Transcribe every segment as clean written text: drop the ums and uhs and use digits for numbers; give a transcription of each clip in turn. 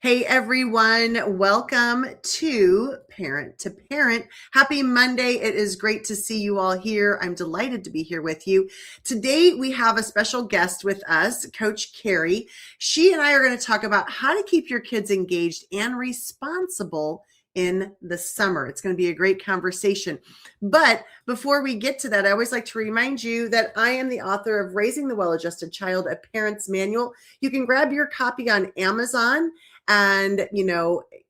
Hey everyone, welcome to Parent to Parent. Happy Monday. It is great to see you all here. I'm delighted to be here with you. Today we have a special guest with us, Coach Carrie. She and I are going to talk about how to keep your kids engaged and responsible in the summer. It's going to be a great conversation. But before we get to that, I always like to remind you that I am the author of Raising the Well-Adjusted Child, a Parent's Manual. You can grab your copy on Amazon and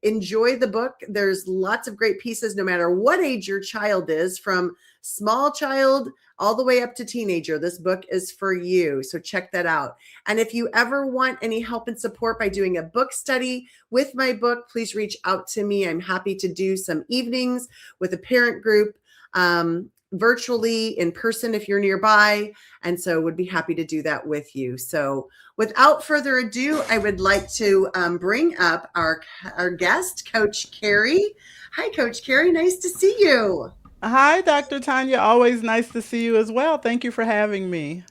enjoy the book. There's lots of great pieces no matter what age your child is, from small child all the way up to teenager. This book is for you, so check that out. And if you ever want any help and support by doing a book study with my book, please reach out to me. I'm happy to do some evenings with a parent group, virtually, in person if you're nearby, and so would be happy to do that with you. So without further ado, I would like to bring up our guest, Coach Carrie. Hi, Coach Carrie. Nice to see you. Hi, Dr. Tanya. Always nice to see you as well. Thank you for having me.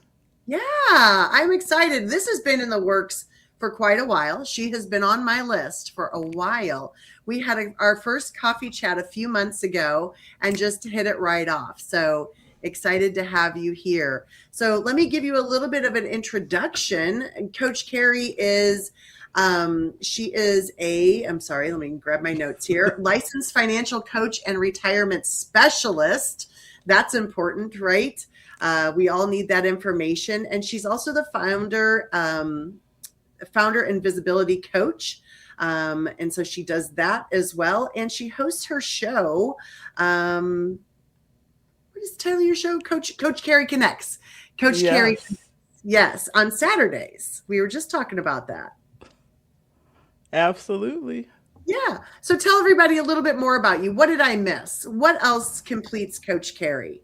Yeah, I'm excited. This has been in the works for quite a while. She has been on my list for a while. We had our first coffee chat a few months ago and just hit it right off. So excited to have you here. So let me give you a little bit of an introduction. Coach Carrie is I'm sorry, let me grab my notes here, licensed financial coach and retirement specialist. That's important, right? We all need that information. And she's also the founder and visibility coach. And so she does that as well. And she hosts her show. What is the title of your show? Coach Carrie Connects. Coach Carrie, Yes, yes, on Saturdays. We were just talking about that. absolutely. Yeah. So tell everybody a little bit more about you. What did I miss? What else completes Coach Carrie?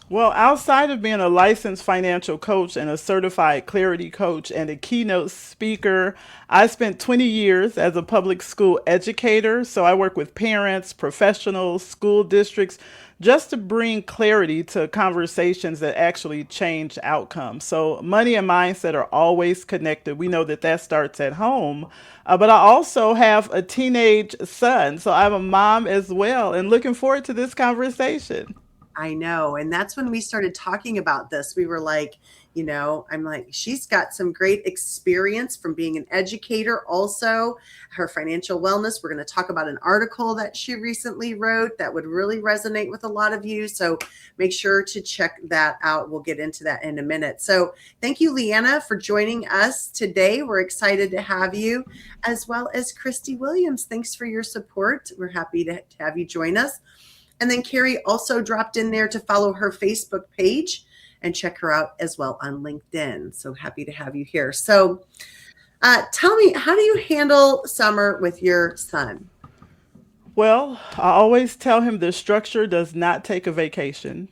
Well, outside of being a licensed financial coach and a certified clarity coach and a keynote speaker, I spent 20 years as a public school educator. So I work with parents, professionals, school districts, just to bring clarity to conversations that actually change outcomes. So money and mindset are always connected. We know that that starts at home. But I also have a teenage son. So I'm a mom as well, and looking forward to this conversation. I know. And that's when we started talking about this. We were like, I'm like, she's got some great experience from being an educator, also her financial wellness. We're going to talk about an article that she recently wrote that would really resonate with a lot of you. So make sure to check that out. We'll get into that in a minute. So thank you, Leanna, for joining us today. We're excited to have you, as well as Christy Williams. Thanks for your support. We're happy to have you join us. And then Carrie also dropped in there to follow her Facebook page and check her out as well on LinkedIn. So happy to have you here. So tell me, how do you handle summer with your son? Well, I always tell him the structure does not take a vacation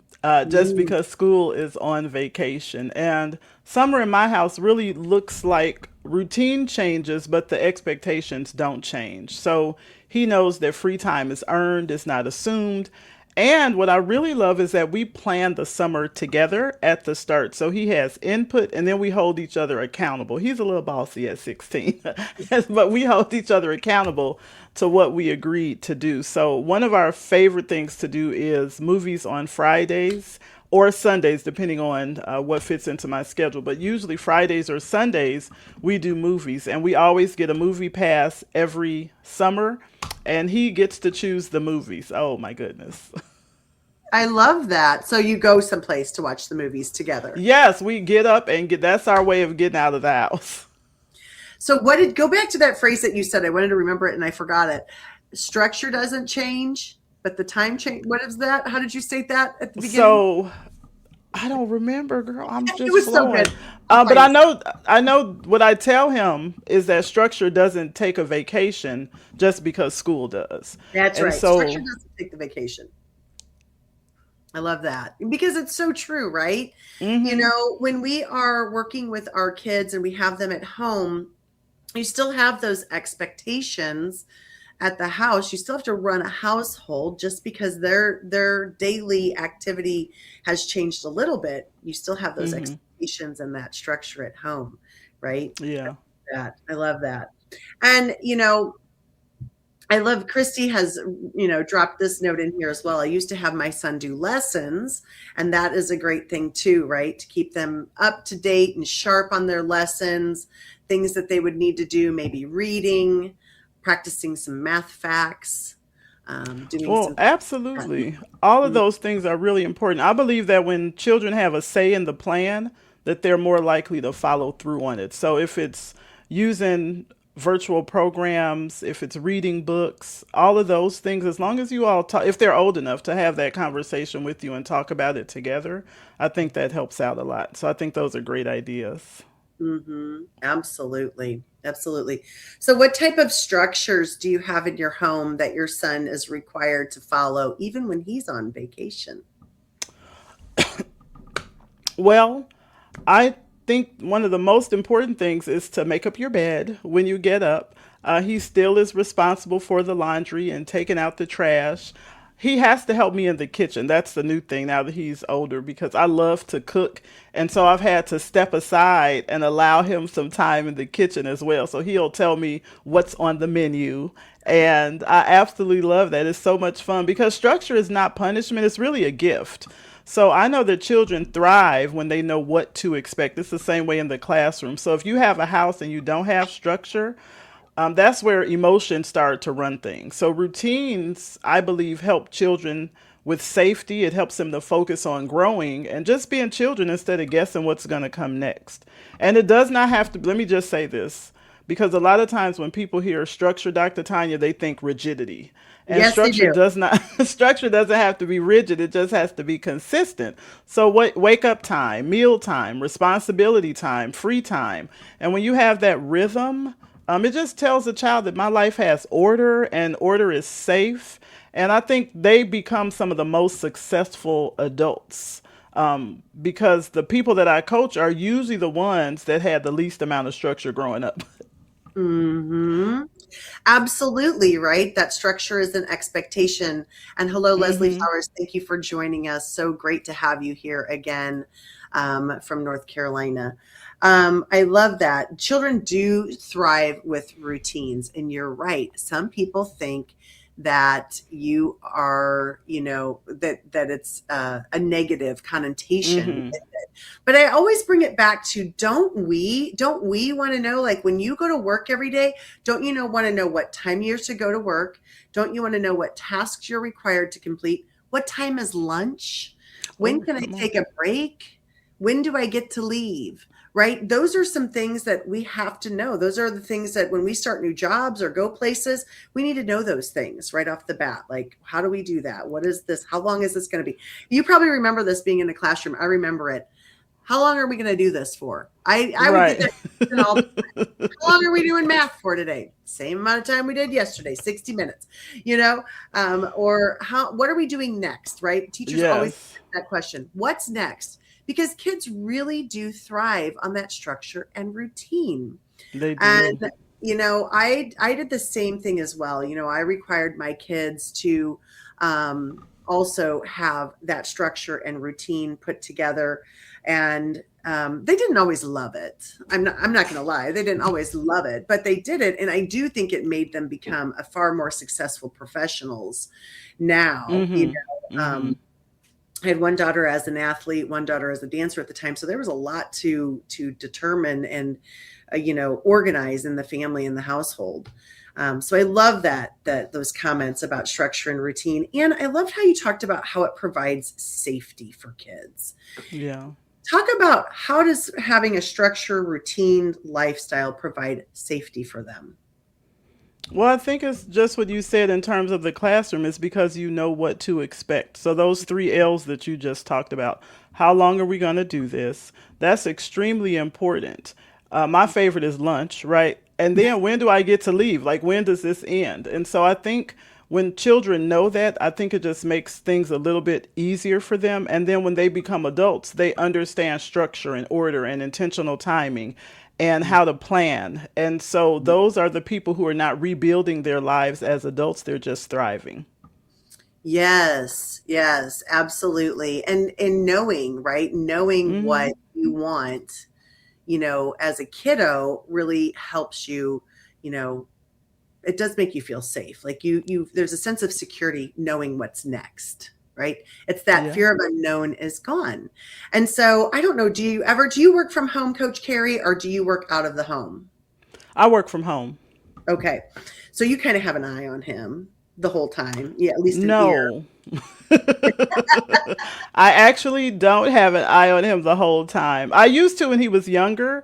just Mm, because school is on vacation. And summer in my house really looks like routine changes, but the expectations don't change. So he knows that free time is earned, it's not assumed. And what I really love is that we plan the summer together at the start. So he has input and then we hold each other accountable. He's a little bossy at 16, but we hold each other accountable to what we agreed to do. So one of our favorite things to do is movies on Fridays or Sundays, depending on what fits into my schedule. But usually Fridays or Sundays, we do movies. And we always get a movie pass every summer. And he gets to choose the movies. Oh, my goodness. I love that. So you go someplace to watch the movies together. Yes, we get up and get, that's our way of getting out of the house. So go back to that phrase that you said. I wanted to remember it and I forgot it. Structure doesn't change, but the time change. What is that? How did you state that at the beginning? So I don't remember, girl. I'm It just was so flowing. good. I'll But find it. I know what I tell him is that structure doesn't take a vacation just because school does. That's And right. Structure so, doesn't take the vacation. I love that because it's so true, right? hmm When we are working with our kids and we have them at home, you still have those expectations at the house. You still have to run a household just because their daily activity has changed a little bit. You still have those hmm expectations and that structure at home, right? yeah. That I love that. And, I love Christy has, dropped this note in here as well. I used to have my son do lessons, and that is a great thing too, right? To keep them up to date and sharp on their lessons, things that they would need to do, maybe reading, practicing some math facts, doing Well, some. absolutely. All of those things are really important. I believe that when children have a say in the plan, that they're more likely to follow through on it. So if it's using virtual programs, if it's reading books, all of those things, as long as you all talk, if they're old enough to have that conversation with you and talk about it together, I think that helps out a lot. So I think those are great ideas. Absolutely. Absolutely. So, what type of structures do you have in your home that your son is required to follow, even when he's on vacation? Well, I think one of the most important things is to make up your bed when you get up. He still is responsible for the laundry and taking out the trash. He has to help me in the kitchen. That's the new thing now that he's older because I love to cook. And so I've had to step aside and allow him some time in the kitchen as well. So he'll tell me what's on the menu. And I absolutely love that. It's so much fun because structure is not punishment, it's really a gift. So I know that children thrive when they know what to expect. It's the same way in the classroom. So if you have a house and you don't have structure, that's where emotions start to run things. So routines, I believe, help children with safety. It helps them to focus on growing and just being children instead of guessing what's going to come next. And it does not have to, let me just say this, because a lot of times when people hear structure, Dr. Tanya, they think rigidity. And Yes, they structure do. does not structure doesn't have to be rigid. It just has to be consistent. So wake up time, meal time, responsibility time, free time. And when you have that rhythm, it just tells the child that my life has order and order is safe. And I think they become some of the most successful adults because the people that I coach are usually the ones that had the least amount of structure growing up. Hmm. Absolutely, right? That structure is an expectation. And hello, Leslie Hmm. Flowers. Thank you for joining us. So great to have you here again from North Carolina. I love that. Children do thrive with routines. And you're right. Some people think that you are, that it's a negative connotation. Hmm. But I always bring it back to don't we want to know, like, when you go to work every day, don't you want to know what time you're to go to work? Don't you want to know what tasks you're required to complete? What time is lunch? When Oh, can I come on. take a break? When do I get to leave? Right? Those are some things that we have to know. Those are the things that when we start new jobs or go places, we need to know those things right off the bat. Like, how do we do that? What is this? How long is this going to be? You probably remember this being in a classroom. I remember it. How long are we going to do this for? I would get Right. that question all the time. How long are we doing math for today? Same amount of time we did yesterday, 60 minutes, or what are we doing next, right? Teachers always Yes, ask that question. What's next? Because kids really do thrive on that structure and routine. they And, do. I did the same thing as well. I required my kids to also have that structure and routine put together. And they didn't always love it. I'm not going to lie. They didn't always love it, but they did it. And I do think it made them become a far more successful professionals now. Hmm. Hmm. I had one daughter as an athlete, one daughter as a dancer at the time. So there was a lot to determine and organize in the family and the household. So I love that those comments about structure and routine, and I loved how you talked about how it provides safety for kids. Yeah. Talk about how does having a structure, routine lifestyle provide safety for them? Well, I think it's just what you said in terms of the classroom. It's because you know what to expect. So, those three L's that you just talked about, how long are we going to do this? That's extremely important. My favorite is lunch, right? And then when do I get to leave? Like, when does this end? And so, I think when children know that, I think it just makes things a little bit easier for them. And then when they become adults, they understand structure and order and intentional timing and how to plan. And so those are the people who are not rebuilding their lives as adults, they're just thriving. Yes, yes, absolutely. And knowing, right? Knowing what Hmm. you want, as a kiddo really helps you, you know, it does make you feel safe. Like there's a sense of security knowing what's next, right? It's that Yeah. fear of unknown is gone. And so I don't know, do you work from home, Coach Carrie, or do you work out of the home? I work from home. Okay. So you kind of have an eye on him the whole time. Yeah, at least an ear. No. I actually don't have an eye on him the whole time. I used to when he was younger.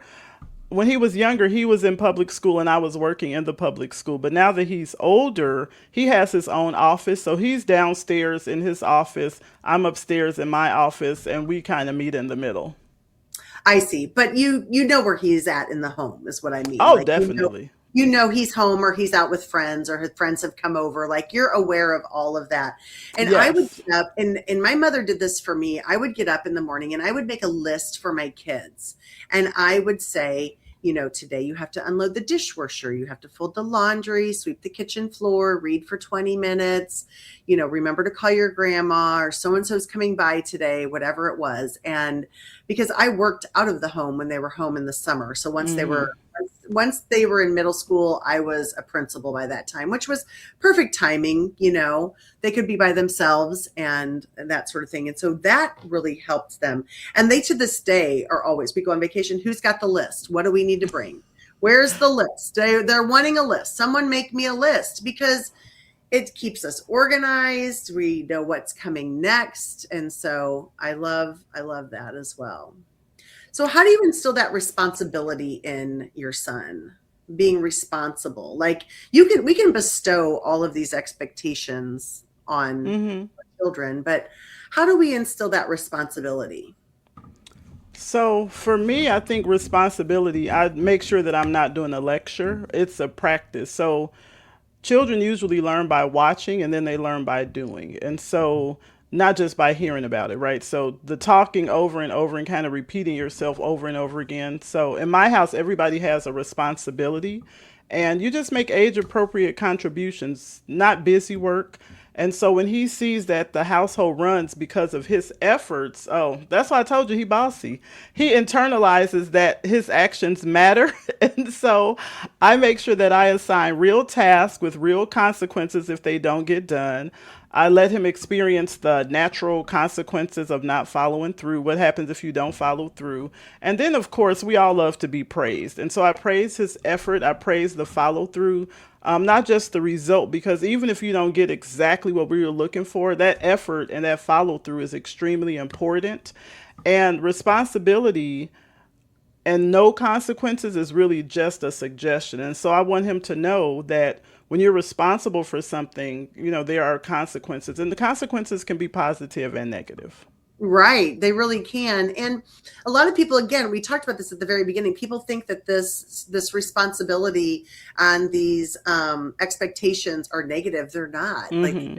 When he was younger, he was in public school and I was working in the public school. But now that he's older, he has his own office. So he's downstairs in his office. I'm upstairs in my office, and we kind of meet in the middle. I see. But you know where he's at in the home is what I mean. Oh, Like definitely. you know he's home or he's out with friends or his friends have come over. Like you're aware of all of that. And I would Yes. get up and my mother did this for me. I would get up in the morning and I would make a list for my kids. And I would say, today you have to unload the dishwasher, you have to fold the laundry, sweep the kitchen floor, read for 20 minutes, remember to call your grandma or so and so's coming by today, whatever it was. And because I worked out of the home when they were home in the summer. So Hmm. once they were in middle school, I was a principal by that time, which was perfect timing. They could be by themselves and that sort of thing. And so that really helped them. And they to this day are always, we go on vacation, who's got the list? What do we need to bring? Where's the list? They're wanting a list. Someone make me a list because it keeps us organized. We know what's coming next. And so I love that as well. So how do you instill that responsibility in your son? Being responsible. Like we can bestow all of these expectations on Hmm. children, but how do we instill that responsibility? So for me, I think responsibility, I make sure that I'm not doing a lecture. It's a practice. So children usually learn by watching and then they learn by doing. And so not just by hearing about it, right? So the talking over and over and kind of repeating yourself over and over again. So in my house, everybody has a responsibility and you just make age appropriate contributions, not busy work. And so when he sees that the household runs because of his efforts, oh, that's why I told you he bossy. He internalizes that his actions matter. And so I make sure that I assign real tasks with real consequences if they don't get done. I let him experience the natural consequences of not following through. What happens if you don't follow through? And then, of course, we all love to be praised. And so I praise his effort. I praise the follow through, not just the result, because even if you don't get exactly what we were looking for, that effort and that follow through is extremely important. And responsibility and no consequences is really just a suggestion. And so I want him to know that when you're responsible for something, there are consequences, and the consequences can be positive and negative. Right, they really can. And a lot of people, again, we talked about this at the very beginning. People think that this responsibility and these expectations are negative. They're not. Like Hmm.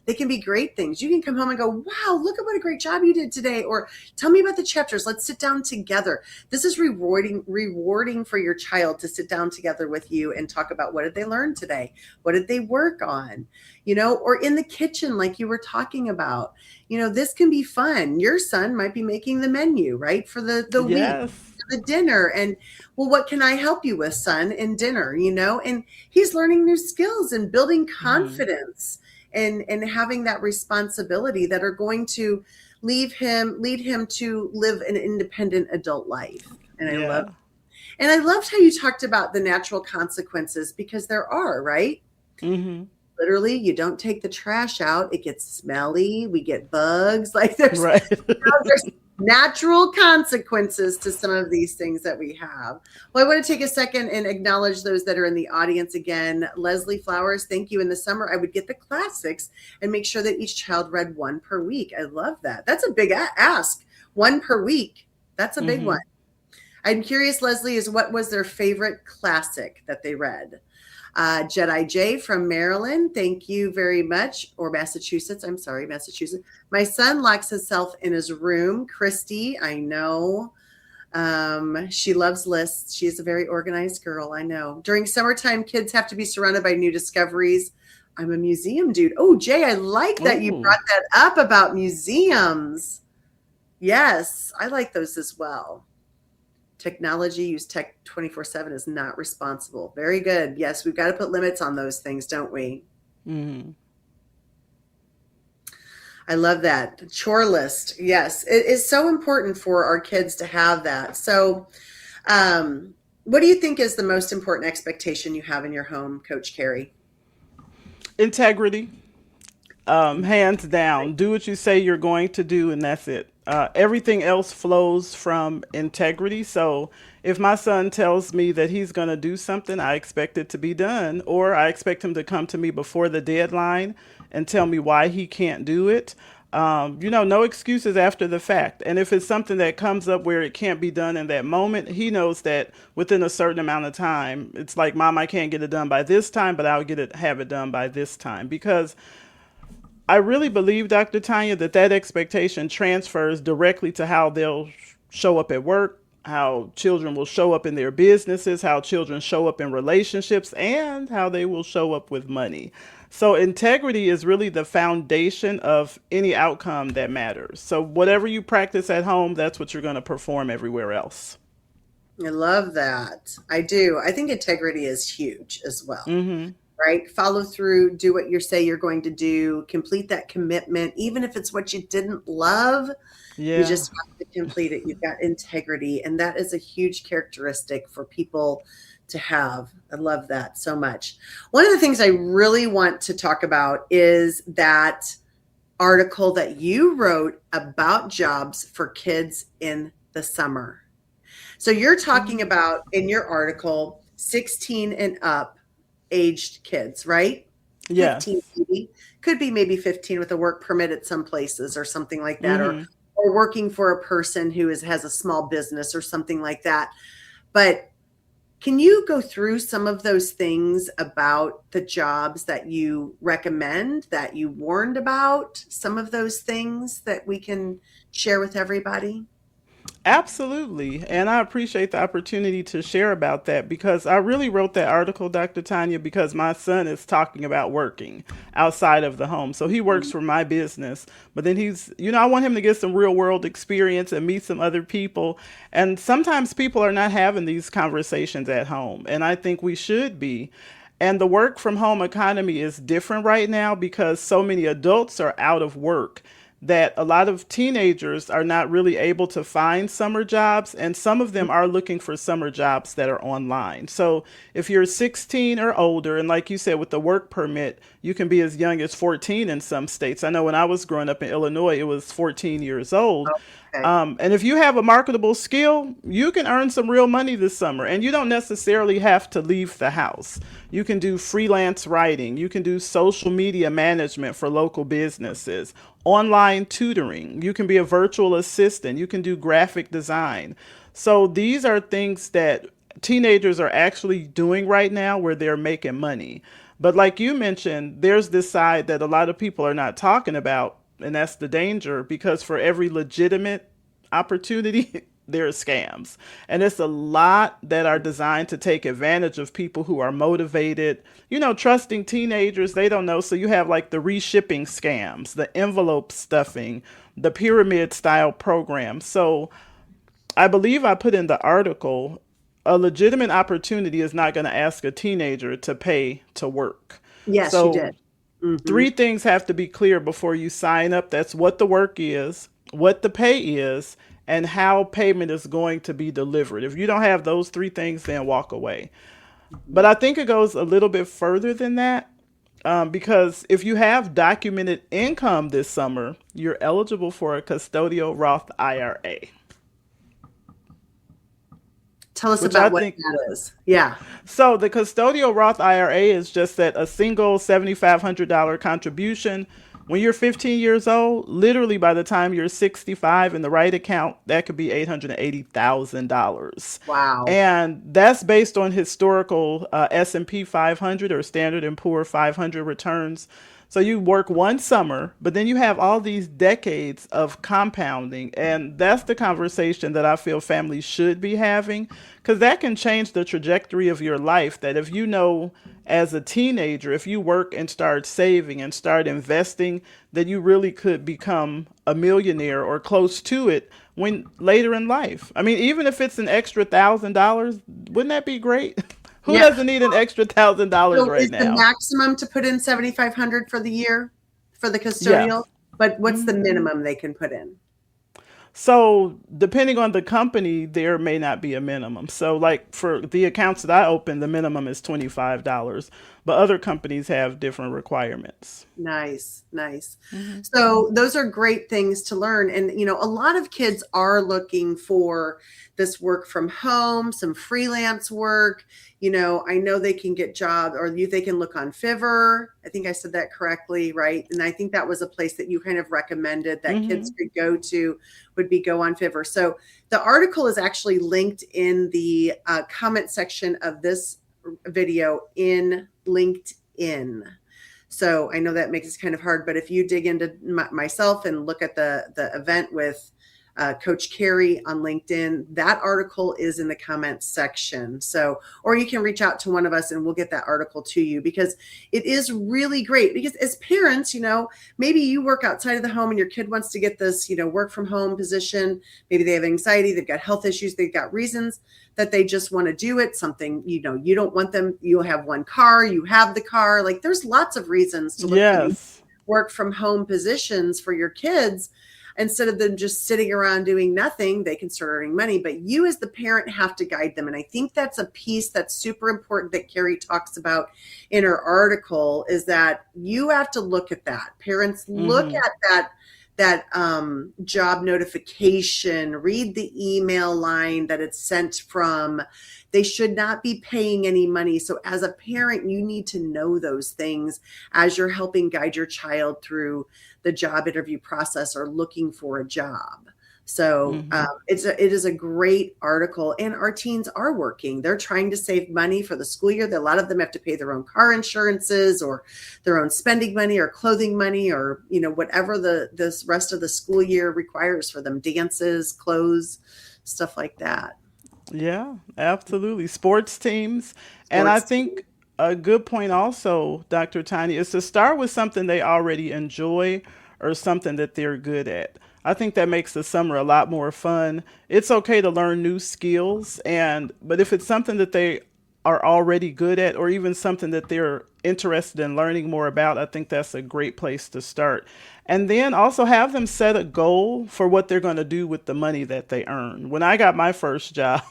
they can be great things. You can come home and go, "Wow, look at what a great job you did today," or "Tell me about the chapters. Let's sit down together." This is rewarding for your child to sit down together with you and talk about what did they learn today, what did they work on, or in the kitchen, like you were talking about. This can be fun. Your son might be making the menu, right, for the week, Yes. the dinner. And well, what can I help you with, son, in dinner? And he's learning new skills and building Hmm. confidence and having that responsibility that are going to lead him to live an independent adult life. And Yeah. I loved how you talked about the natural consequences because there are, right? Hmm. Literally, you don't take the trash out, it gets smelly, we get bugs. Like Right. there's natural consequences to some of these things that we have. Well, I want to take a second and acknowledge those that are in the audience again. Leslie Flowers, thank you. In the summer, I would get the classics and make sure that each child read one per week. I love that. That's a big ask. One per week. That's a big one. Hmm. I'm curious, Leslie, is what was their favorite classic that they read? Jedi J from Maryland, thank you very much. Or Massachusetts, I'm sorry, Massachusetts. My son locks himself in his room. Christy, I know. She loves lists. She is a very organized girl, I know. During summertime, kids have to be surrounded by new discoveries. I'm a museum dude. Oh, Jay, I like that you Oh, brought that up about museums. Yes, I like those as well. Technology use tech 24/7 is not responsible. Very good. Yes, we've got to put limits on those things, don't we? Hmm. I love that. Chore list. Yes, it is so important for our kids to have that. So, what do you think is the most important expectation you have in your home, Coach Carrie? Integrity. Hands down. Do what you say you're going to do, and that's it. Everything else flows from integrity. So if my son tells me that he's going to do something, I expect it to be done, or I expect him to come to me before the deadline and tell me why he can't do it. No excuses after the fact. And if it's something that comes up where it can't be done in that moment, he knows that within a certain amount of time, it's like, Mom, I can't get it done by this time, but I'll have it done by this time. Because I really believe, Dr. Tanya, that expectation transfers directly to how they'll show up at work, how children will show up in their businesses, how children show up in relationships, and how they will show up with money. So integrity is really the foundation of any outcome that matters. So whatever you practice at home, that's what you're going to perform everywhere else. I love that. I do. I think integrity is huge as well, Mm-hmm. right? Follow through, do what you say you're going to do, complete that commitment, even if it's what you didn't love, you Yeah. just have to complete it. You've got integrity, and that is a huge characteristic for people to have. I love that so much. One of the things I really want to talk about is that article that you wrote about jobs for kids in the summer. So you're talking about in your article 16 and up aged kids, right? 15 Yes. maybe. Could be maybe 15 with a work permit at some places or something like that, Mm-hmm. or working for a person who has a small business or something like that. But can you go through some of those things about the jobs that you recommend, that you warned about, some of those things that we can share with everybody? Absolutely. And I appreciate the opportunity to share about that because I really wrote that article, Dr. Tanya, because my son is talking about working outside of the home. So he works for my business, but then I want him to get some real world experience and meet some other people. And sometimes people are not having these conversations at home. And I think we should be. And the work from home economy is different right now because so many adults are out of work that a lot of teenagers are not really able to find summer jobs, and some of them are looking for summer jobs that are online. So if you're 16 or older, and like you said, with the work permit, you can be as young as 14 in some states. I know when I was growing up in Illinois, it was 14 years old. Okay. And if you have a marketable skill, you can earn some real money this summer. And you don't necessarily have to leave the house. You can do freelance writing. You can do social media management for local businesses, online tutoring. You can be a virtual assistant. You can do graphic design. So these are things that teenagers are actually doing right now where they're making money. But like you mentioned, there's this side that a lot of people are not talking about, and that's the danger because for every legitimate opportunity, there are scams. And it's a lot that are designed to take advantage of people who are motivated, trusting teenagers. They don't know. So you have like the reshipping scams, the envelope stuffing, the pyramid style program. So I believe I put in the article a legitimate opportunity is not going to ask a teenager to pay to work. Yes, you So did. Hmm. three things have to be clear before you sign up. That's what the work is, what the pay is, and how payment is going to be delivered. If you don't have those three things, then walk away. But I think it goes a little bit further than that because if you have documented income this summer, you're eligible for a custodial Roth IRA, Tell us which about I what think. that is. Yeah. So the custodial Roth IRA is just that a single $7,500 contribution. When you're 15 years old, literally by the time you're 65 in the right account, that could be $880,000. Wow. And that's based on historical S&P 500 or Standard and Poor 500 returns. So you work one summer, but then you have all these decades of compounding. And that's the conversation that I feel families should be having because that can change the trajectory of your life. That if you know as a teenager, if you work and start saving and start investing, that you really could become a millionaire or close to it when later in life. I mean, even if it's an extra $1,000, wouldn't that be great? Who Yeah. doesn't need an extra $1,000 So right is the now? maximum to put in 7,500 for the year for the custodial? Yes. But what's the minimum they can put in? So, depending on the company, there may not be a minimum. So, like for the accounts that I open, the minimum is $25, but other companies have different requirements. Nice, nice. So those are great things to learn. And, a lot of kids are looking for this work from home, some freelance work. I know they can get jobs or they can look on Fiverr. I think I said that correctly, right? And I think that was a place that you kind of recommended that kids could go to would be go on Fiverr. So the article is actually linked in the comment section of this video in LinkedIn. So I know that makes it kind of hard, but if you dig into myself and look at the event with Coach Carrie on LinkedIn, that article is in the comments section. So, or you can reach out to one of us and we'll get that article to you because it is really great. Because as parents, maybe you work outside of the home and your kid wants to get this, work from home position. Maybe they have anxiety, they've got health issues, they've got reasons that they just want to do it. Something, you don't want them, you'll have one car, you have the car. Like there's lots of reasons to look for these Yes. work from home positions for your kids. Instead of them just sitting around doing nothing, they can start earning money. But you as the parent have to guide them. And I think that's a piece that's super important that Carrie talks about in her article is that you have to look at that. Parents look at that job notification, read the email line that it's sent from. They should not be paying any money. So as a parent, you need to know those things as you're helping guide your child through the job interview process or looking for a job. So it is a great article, and our teens are working. They're trying to save money for the school year. A lot of them have to pay their own car insurances or their own spending money or clothing money or whatever this rest of the school year requires for them, dances, clothes, stuff like that. Yeah, absolutely. Sports teams. And I Sports. think a good point also, Dr. Tiny, is to start with something they already enjoy or something that they're good at. I think that makes the summer a lot more fun. It's okay to learn new skills but if it's something that they are already good at or even something that they're interested in learning more about, I think that's a great place to start. And then also have them set a goal for what they're going to do with the money that they earn. When I got my first job,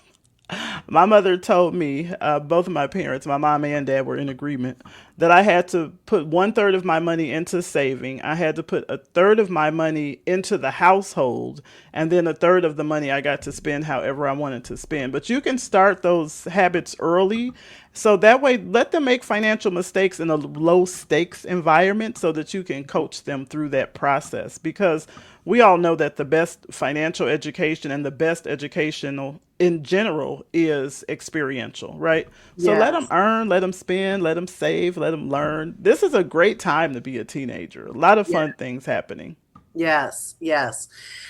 my mother told me, both of my parents, my mom and dad, were in agreement that I had to put 1/3 of my money into saving. I had to put 1/3 of my money into the household, and then 1/3 of the money I got to spend however I wanted to spend. But you can start those habits early. So that way, let them make financial mistakes in a low stakes environment so that you can coach them through that process. Because we all know that the best financial education and the best educational in general is experiential, right? So let them Yes. earn, let them spend, let them save, let them learn. This is a great time to be a teenager. A lot of Yeah. fun things happening. Yes, yes.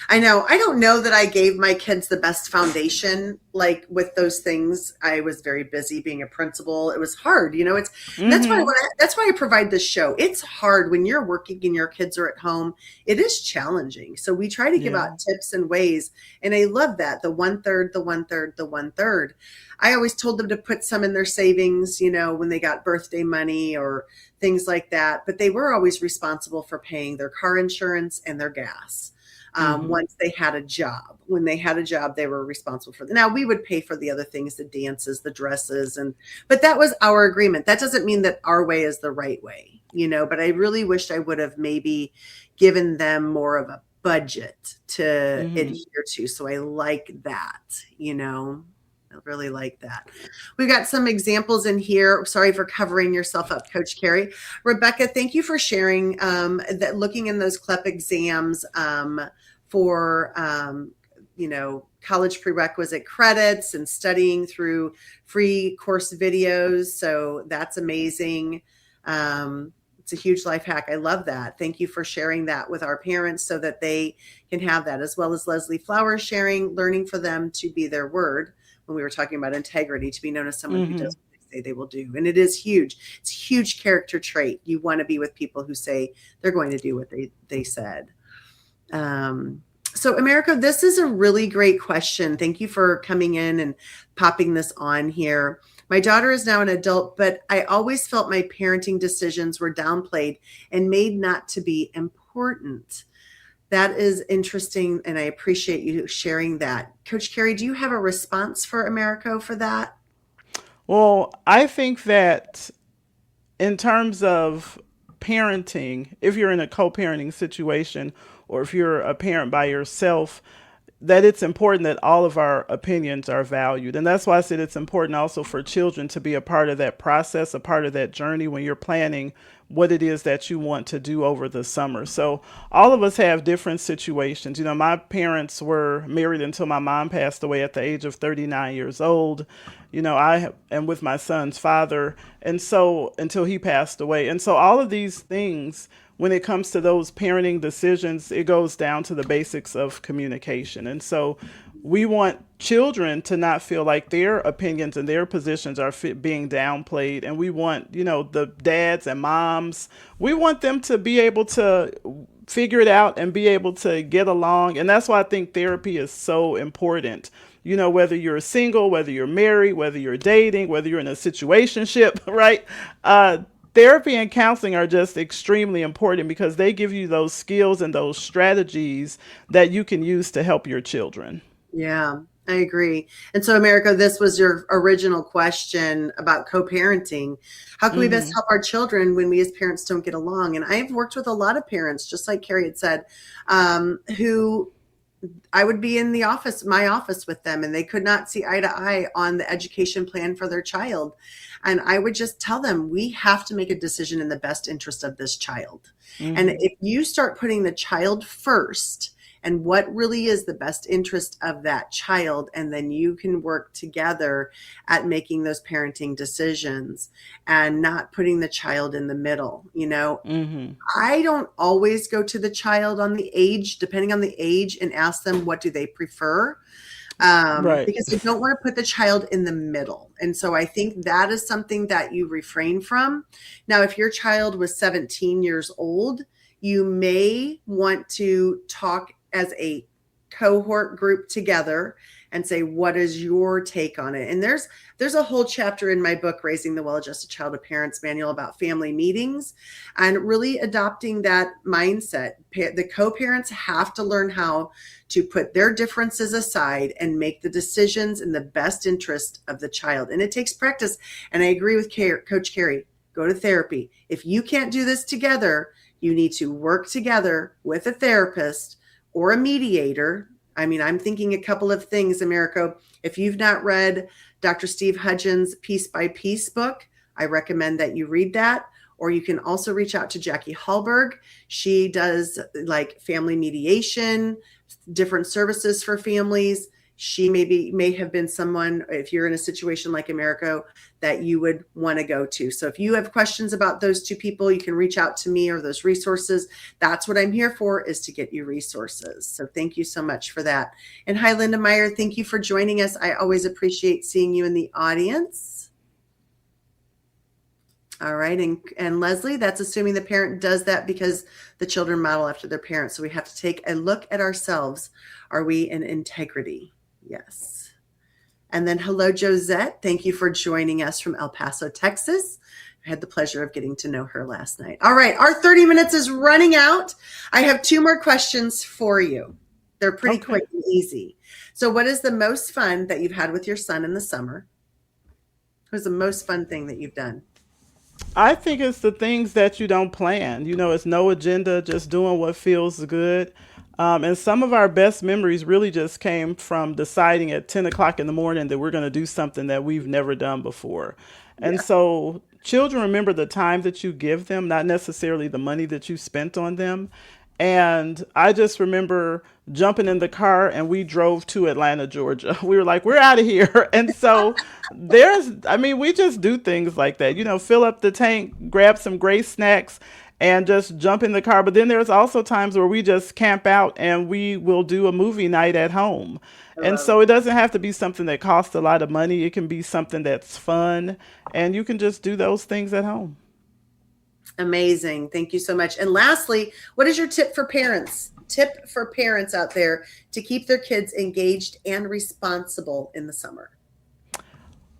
I know. I don't know that I gave my kids the best foundation, like with those things. I was very busy being a principal. It was hard, it's Mm-hmm. that's why I provide this show. It's hard when you're working and your kids are at home. It is challenging. So we try to give Yeah. out tips and ways. And I love that. The 1/3, the 1/3, the 1/3. I always told them to put some in their savings, when they got birthday money or things like that. But they were always responsible for paying their car insurance and their gas. Mm-hmm. Once they had a job, when they had a job, they were responsible for that. Now we would pay for the other things, the dances, the dresses, but that was our agreement. That doesn't mean that our way is the right way, but I really wished I would have maybe given them more of a budget to Mm-hmm. adhere to. So I like that. I really like that. We've got some examples in here. Sorry for covering yourself up, Coach Carrie. Rebecca, thank you for sharing that looking in those CLEP exams for college prerequisite credits and studying through free course videos. So that's amazing. It's a huge life hack. I love that. Thank you for sharing that with our parents so that they can have that, as well as Leslie Flowers sharing, learning for them to be their word when we were talking about integrity, to be known as someone who Mm-hmm. does what they say they will do. And it is huge. It's a huge character trait. You want to be with people who say they're going to do what they said. Um, So, America, this is a really great question. Thank you for coming in and popping this on here. My daughter is now an adult, but I always felt my parenting decisions were downplayed and made not to be important. That is interesting, and I appreciate you sharing that. Coach Carrie, do you have a response for America for that? Well, I think that in terms of parenting, if you're in a co parenting situation or if you're a parent by yourself, that it's important that all of our opinions are valued. And that's why I said it's important also for children to be a part of that process, a part of that journey when you're planning what it is that you want to do over the summer. So all of us have different situations. You know, my parents were married until my mom passed away at the age of 39 years old. You know, I am with my son's father, and so until he passed away. And so all of these things, when it comes to those parenting decisions, it goes down to the basics of communication. And so we want children to not feel like their opinions and their positions are being downplayed. And we want, you know, the dads and moms, we want them to be able to figure it out and be able to get along. And that's why I think therapy is so important. You know, whether you're single, whether you're married, whether you're dating, whether you're in a situationship, right? Therapy and counseling are just extremely important because they give you those skills and those strategies that you can use to help your children. Yeah, I agree. And so, America, this was your original question about co-parenting. How can we best Hmm. help our children when we as parents don't get along? And I've worked with a lot of parents, just like Carrie had said, who I would be in the office, my office with them, and they could not see eye to eye on the education plan for their child. And I would just tell them, we have to make a decision in the best interest of this child. And Hmm. if you start putting the child first and what really is the best interest of that child, and then you can work together at making those parenting decisions and not putting the child in the middle, you know, Hmm. I don't always go to the child on the age, depending on the age, and ask them what do they prefer, Right. because I don't want to put the child in the middle. And so I think that is something that you refrain from. Now, if your child was 17 years old, you may want to talk as a cohort group together and say, what is your take on it? And there's a whole chapter in my book, Raising the Well-Adjusted Child, a Parent's Manual, about family meetings and really adopting that mindset. The co-parents have to learn how to put their differences aside and make the decisions in the best interest of the child. And it takes practice. And I agree with Coach Carrie, go to therapy. If you can't do this together, you need to work together with a therapist or a mediator. I mean, I'm thinking a couple of things, Americo. If you've not read Dr. Steve Hudgens' Piece by Piece book, I recommend that you read that. Or you can also reach out to Jackie Hallberg. She does like family mediation, different services for families. She may have been someone, if you're in a situation like Americo, that you would want to go to. So if you have questions about those two people, you can reach out to me or those resources. That's what I'm here for, is to get you resources. So thank you so much for that. And hi, Linda Meyer. Thank you for joining us. I always appreciate seeing you in the audience. All right. And Leslie, that's assuming the parent does that because the children model after their parents. So we have to take a look at ourselves. Are we in integrity? Yes. And then hello, Josette. Thank you for joining us from El Paso, Texas. I had the pleasure of getting to know her last night. All right. Our 30 minutes is running out. I have two more questions for you. They're pretty Okay. quick and easy. So what is the most fun that you've had with your son in the summer? What was the most fun thing that you've done? I think it's the things that you don't plan. You know, it's no agenda, just doing what feels good. And some of our best memories really just came from deciding at 10 o'clock in the morning that we're going to do something that we've never done before. And Yeah. so children remember the time that you give them, not necessarily the money that you spent on them. And I just remember jumping in the car and we drove to Atlanta, Georgia. We were like, we're out of here. And so I mean, we just do things like that, you know, fill up the tank, grab some great snacks and just jump in the car. But then there's also times where we just camp out and we will do a movie night at home. I And love it. so it doesn't have to be something that costs a lot of money. It can be something that's fun and you can just do those things at home. Amazing. Thank you so much. And lastly, what is your tip for parents tip for parents out there to keep their kids engaged and responsible in the summer?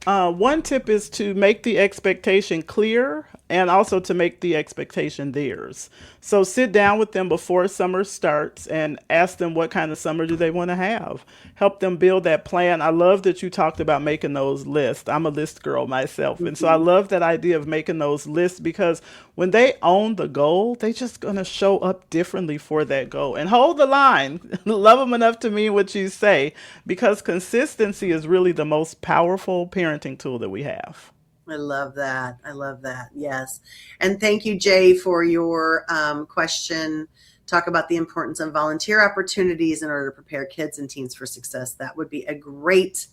One tip is to make the expectation clear and also to make the expectation theirs. So sit down with them before summer starts and ask them what kind of summer do they want to have. Help them build that plan. I love that you talked about making those lists. I'm a list girl myself. And so I Mhm. love that idea of making those lists because when they own the goal, they just going to show up differently for that goal and hold the line. Love them enough to mean what you say because consistency is really the most powerful parenting tool that we have. I love that. I love that. Yes. And thank you, Jay, for your question. Talk about the importance of volunteer opportunities in order to prepare kids and teens for success. That would be a great,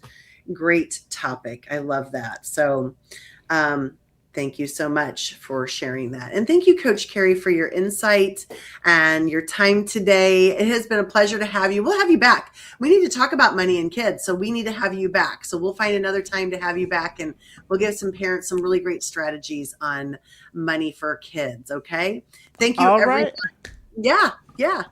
great topic. I love that. So, thank you so much for sharing that. And thank you, Coach Carrie, for your insight and your time today. It has been a pleasure to have you. We'll have you back. We need to talk about money and kids, so we need to have you back. So we'll find another time to have you back, and we'll give some parents some really great strategies on money for kids, okay? Thank you, All everyone. right. Yeah, yeah.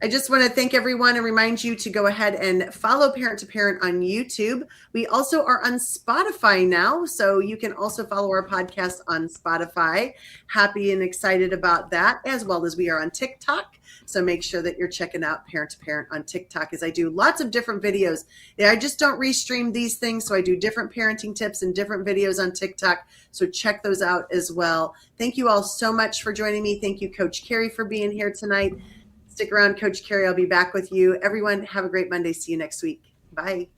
I just want to thank everyone and remind you to go ahead and follow Parent to Parent on YouTube. We also are on Spotify now, so you can also follow our podcast on Spotify. Happy and excited about that, as well as we are on TikTok. So make sure that you're checking out Parent to Parent on TikTok, as I do lots of different videos. I just don't restream these things, so I do different parenting tips and different videos on TikTok. So check those out as well. Thank you all so much for joining me. Thank you, Coach Carrie, for being here tonight. Stick around, Coach Carrie. I'll be back with you. Everyone, have a great Monday. See you next week. Bye.